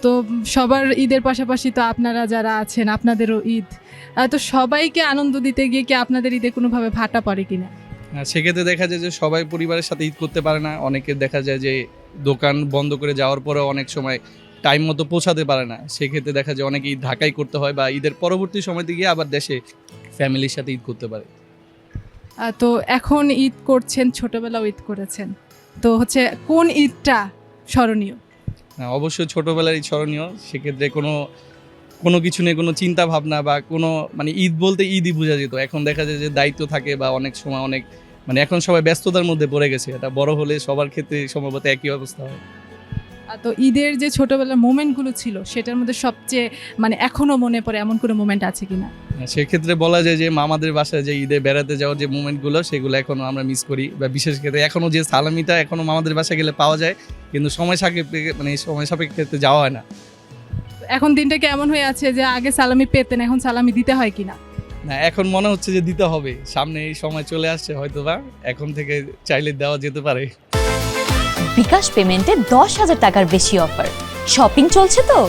তো সবার ঈদের পাশাপাশি তো আপনারা যারা আছেন আপনাদেরও ঈদ, তো সবাইকে আনন্দ দিতে গিয়ে কি আপনাদের ঈদে কোনোভাবে ভাটা পড়ে কিনা? সেক্ষেত্রে দেখা যায় যে সবাই পরিবারের সাথে ঈদ করতে পারে না, অনেকে দেখা যায় যে দোকান বন্ধ করে যাওয়ার পরেও অনেক সময় টাইম মতো পৌঁছাতে পারে না। সেক্ষেত্রে দেখা যায় অনেকে ঈদ ঢাকায় করতে হয় বা ঈদের পরবর্তী সময়তে গিয়ে আবার দেশে ফ্যামিলির সাথে ঈদ করতে পারে। তো এখন ঈদ করছেন, ছোটবেলাও ঈদ করেছেন, তো হচ্ছে কোন ঈদটা স্মরণীয়? অবশ্যই ছোটোবেলার ঈদ স্মরণীয়। সেক্ষেত্রে কোনো কোনো কিছু নিয়ে কোনো চিন্তা ভাবনা বা কোনো মানে ঈদ বলতে ঈদই বোঝা যেত। এখন দেখা যায় যে দায়িত্ব থাকে বা অনেক সময় অনেক মানে এখন সবাই ব্যস্ততার মধ্যে পড়ে গেছে। এটা বড় হলে সবার ক্ষেত্রে সম্ভবত একই অবস্থা হয়। তো ঈদের যে ছোটবেলার মোমেন্টগুলো ছিল সেটার মধ্যে সবচেয়ে মানে এখনো মনে পড়ে এমন কোনো মোমেন্ট আছে কিনা? সেক্ষেত্রে বলা যায় যে মামাদের বাসায় যে ঈদে বেড়াতে যাওয়ার যে মুভমেন্টগুলো সেগুলো এখনও আমরা মিস করি, বা বিশেষ ক্ষেত্রে এখনও যে সালামিটা এখনও মামাদের বাসায় গেলে পাওয়া যায়, কিন্তু সময় সাপেক্ষে মানে সময় সাপেক্ষে যাওয়া হয় না। এখন দিনটা কেমন হয়ে আছে যে আগে সালামি পেতেন, এখন সালামি দিতে হয় কিনা? না, এখন মনে হচ্ছে যে দিতে হবে, সামনে এই সময় চলে আসছে, হয়তোবা এখন থেকে চাইলে দেওয়া যেতে পারে। বিকাশ পেমেন্টে 10,000 টাকার বেশি অফার, শপিং চলছে তো।